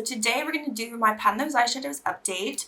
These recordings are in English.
today we're going to do my Pan Those Eyeshadows update.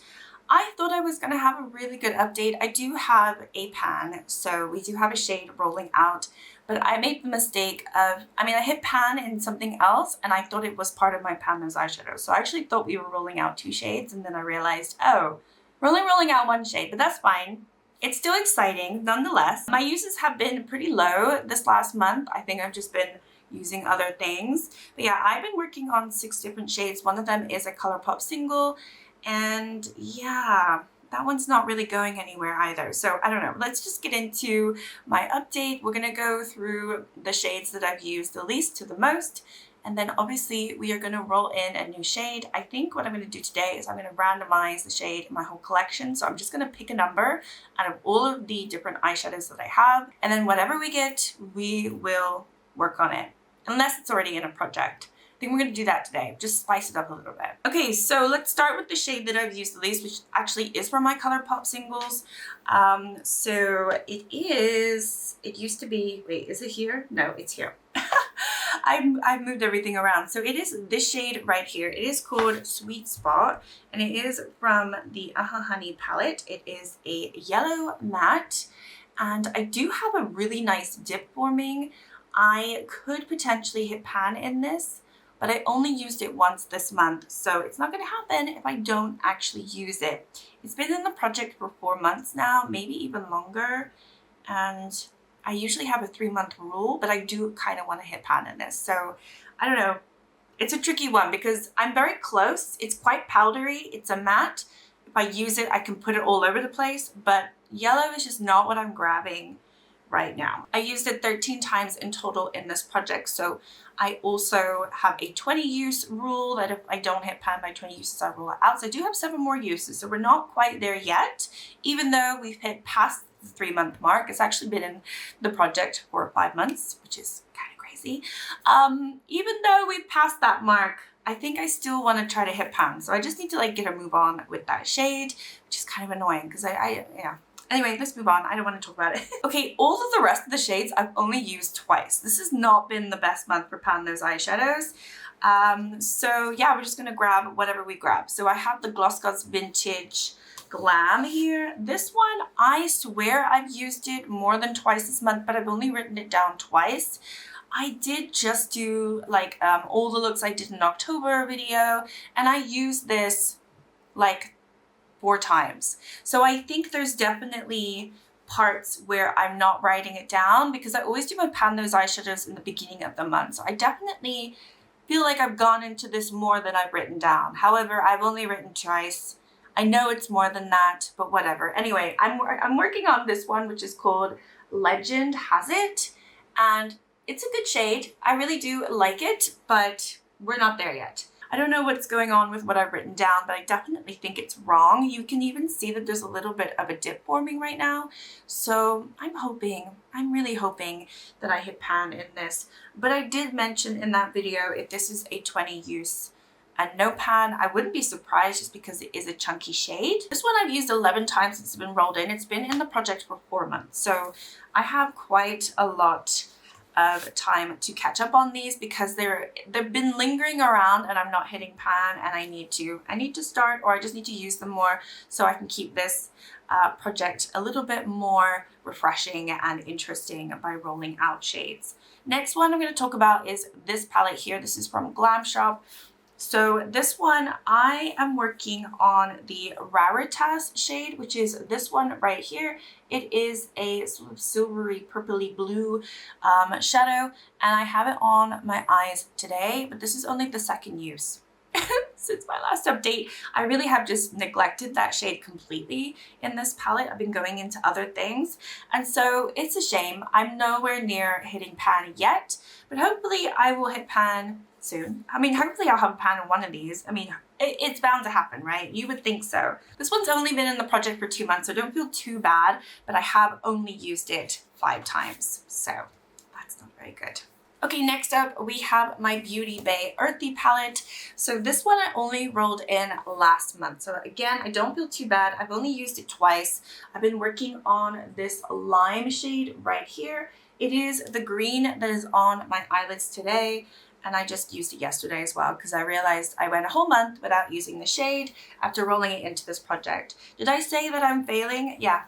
I thought I was going to have a really good update. I do have a pan, so we do have a shade rolling out, but I made the mistake of, I hit pan in something else and I thought it was part of my Pan Those Eyeshadows. So I actually thought we were rolling out 2 shades, and then I realized, oh, we're only rolling out 1 shade, but that's fine. It's still exciting nonetheless. My uses have been pretty low this last month. I think I've just been using other things. But yeah, I've been working on 6 different shades. One of them is a ColourPop single, and yeah, that one's not really going anywhere either. So I don't know, let's just get into my update. We're gonna go through the shades that I've used the least to the most, and then obviously we are gonna roll in a new shade. I think what I'm gonna do today is I'm gonna randomize the shade in my whole collection. So I'm just gonna pick a number out of all of the different eyeshadows that I have, and then whatever we get, we will work on it. Unless it's already in a project. I think we're going to do that today. Just spice it up a little bit. Okay, so let's start with the shade that I've used the least, which actually is from my ColourPop singles. So it used to be, wait, is it here? No, it's here. I've moved everything around. So it is this shade right here. It is called Sweet Spot, and it is from the Honey palette. It is a yellow matte, and I do have a really nice dip forming. I could potentially hit pan in this, but I only used it once this month, so it's not going to happen if I don't actually use it. It's been in the project for 4 months now, maybe even longer, and I usually have a 3-month rule, but I do kind of want to hit pan in this. So I don't know. It's a tricky one because I'm very close. It's quite powdery. It's a matte. If I use it, I can put it all over the place, but yellow is just not what I'm grabbing right now. I used it 13 times in total in this project, so I also have a 20 use rule that if I don't hit pan by 20 uses, I rule it out. So I do have 7 more uses, so we're not quite there yet, even though we've hit past the 3-month mark. It's actually been in the project for 5 months, which is kind of crazy. Even though we've passed that mark, I think I still want to try to hit pan, so I just need to like get a move on with that shade, which is kind of annoying because yeah. Anyway, let's move on. I don't want to talk about it. Okay, all of the rest of the shades I've only used twice. This has not been the best month for Pan Those Eyeshadows. So yeah, we're just gonna grab whatever we grab. So I have the GlossGods Vintage Glam here. This one, I swear I've used it more than twice this month, but I've only written it down twice. I did just do like all the looks I did in October video, and I used this like 4 times. So I think there's definitely parts where I'm not writing it down because I always do my Pan Those Eyeshadows in the beginning of the month. So I definitely feel like I've gone into this more than I've written down. However, I've only written twice. I know it's more than that, but whatever. Anyway, I'm working on this one, which is called Legend Has It, and it's a good shade. I really do like it, but we're not there yet. I don't know what's going on with what I've written down, but I definitely think it's wrong. You can even see that there's a little bit of a dip forming right now. So I'm really hoping that I hit pan in this. But I did mention in that video, if this is a 20 use and no pan, I wouldn't be surprised just because it is a chunky shade. This one I've used 11 times since it's been rolled in. It's been in the project for 4 months. So I have quite a lot of time to catch up on these because they've been lingering around and I'm not hitting pan, and I need to start, or I just need to use them more so I can keep this project a little bit more refreshing and interesting by rolling out shades. Next one I'm going to talk about is this palette here. This is from Glamshop. So this one, I am working on the Raritas shade, which is this one right here. It is a sort of silvery purpley blue shadow, and I have it on my eyes today, but this is only the 2nd use. Since my last update, I really have just neglected that shade completely in this palette. I've been going into other things, and so it's a shame. I'm nowhere near hitting pan yet, but hopefully I will hit pan soon. Hopefully I'll have a pan in one of these. It's bound to happen, right? You would think so. This one's only been in the project for 2 months, so don't feel too bad, but I have only used it 5 times, so that's not very good. Okay, next up we have my Beauty Bay Earthy palette. So this one I only rolled in last month. So again, I don't feel too bad. I've only used it twice. I've been working on this lime shade right here. It is the green that is on my eyelids today. and I just used it yesterday as well because I realized I went a whole month without using the shade after rolling it into this project. Did I say that I'm failing? Yeah.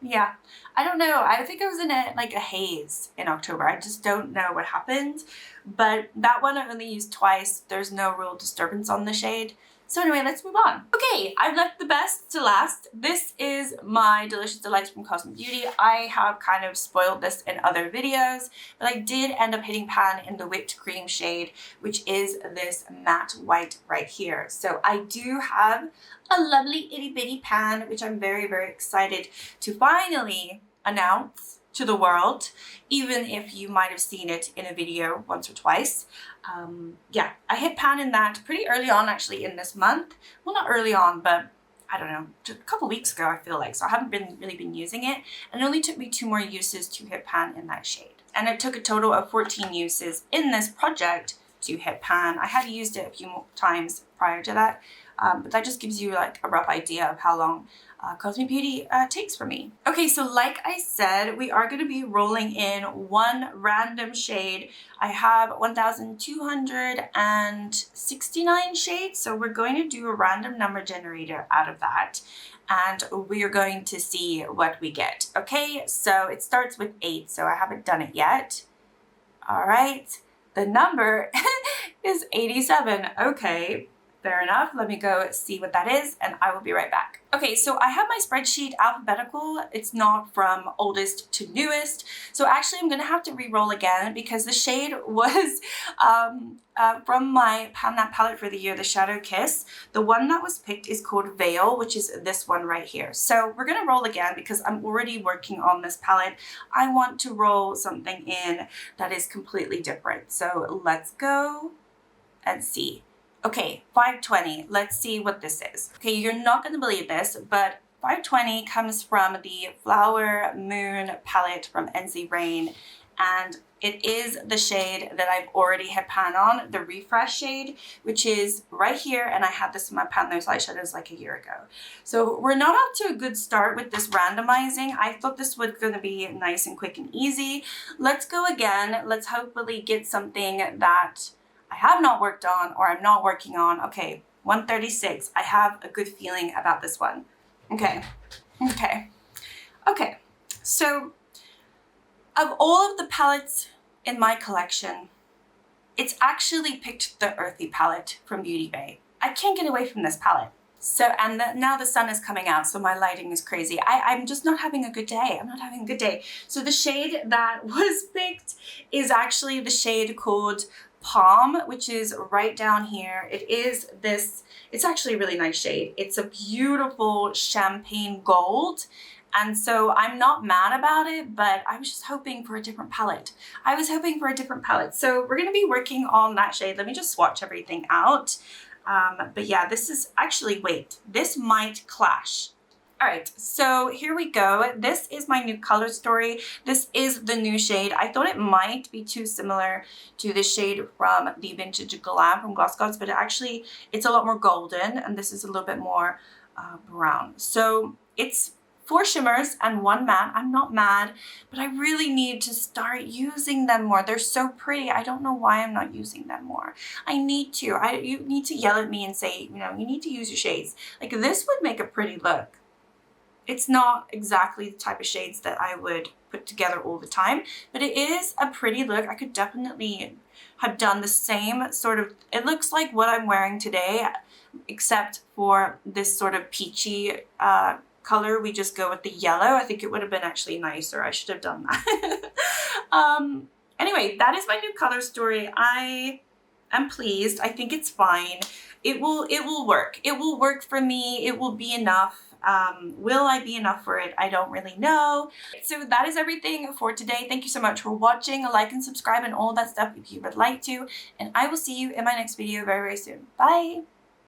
Yeah. I don't know. I think I was in like a haze in October. I just don't know what happened. But that one I only used twice. There's no real disturbance on the shade. So anyway, let's move on. Okay, I've left the best to last. This is my Delicious Delights from Cosmic Beauty. I have kind of spoiled this in other videos, but I did end up hitting pan in the whipped cream shade, which is this matte white right here. So I do have a lovely itty bitty pan, which I'm very, very excited to finally announce to the world, even if you might have seen it in a video once or twice. Yeah, I hit pan in that pretty early on actually in this month. Well, not early on, but I don't know, a couple weeks ago I feel like. So I haven't really been using it, and it only took me 2 more uses to hit pan in that shade. And it took a total of 14 uses in this project to hit pan. I had used it a few more times prior to that, but that just gives you like a rough idea of how long Cosmic Beauty takes for me. Okay, so like I said, we are going to be rolling in one random shade. I have 1,269 shades, so we're going to do a random number generator out of that, and we are going to see what we get. Okay, so it starts with 8, so I haven't done it yet. All right, the number is 87. Okay. Fair enough. Let me go see what that is, and I will be right back. Okay, so I have my spreadsheet alphabetical. It's not from oldest to newest. So actually I'm going to have to re-roll again because the shade was from my palette for the year, the Shadow Kiss. The one that was picked is called Veil, which is this one right here. So we're going to roll again because I'm already working on this palette. I want to roll something in that is completely different. So let's go and see. Okay, 520. Let's see what this is. Okay, you're not going to believe this, but 520 comes from the Flower Moon palette from NZ Rain, and it is the shade that I've already hit pan on, the Refresh shade, which is right here, and I had this in my pan those eyeshadows like a year ago. So we're not off to a good start with this randomizing. I thought this was going to be nice and quick and easy. Let's go again. Let's hopefully get something that I have not worked on or I'm not working on. Okay, 136. I have a good feeling about this one. Okay. So of all of the palettes in my collection, it's actually picked the Earthy palette from Beauty Bay. I can't get away from this palette. So, and now the sun is coming out, so my lighting is crazy. I'm just not having a good day. I'm not having a good day. So the shade that was picked is actually the shade called Palm, which is right down here. It is this, it's actually a really nice shade. It's a beautiful champagne gold. And so I'm not mad about it, but I was just hoping for a different palette. So we're going to be working on that shade. Let me just swatch everything out. But yeah, this is actually, wait, this might clash. All right, so here we go. This is my new color story. This is the new shade. I thought it might be too similar to the shade from the Vintage Glam from GlossGods, but actually it's a lot more golden, and this is a little bit more brown. So it's 4 shimmers and 1 matte. I'm not mad, but I really need to start using them more. They're so pretty. I don't know why I'm not using them more. I need to. You need to yell at me and say, you know, you need to use your shades. Like this would make a pretty look. It's not exactly the type of shades that I would put together all the time, but it is a pretty look. I could definitely have done the same sort of, it looks like what I'm wearing today, except for this sort of peachy color. We just go with the yellow. I think it would have been actually nicer. I should have done that. Anyway, that is my new color story. I am pleased. I think it's fine. It will work. It will work for me. It will be enough. Will I be enough for it? I don't really know. So that is everything for today. Thank you so much for watching. Like and subscribe and all that stuff if you would like to. And I will see you in my next video very, very soon. Bye.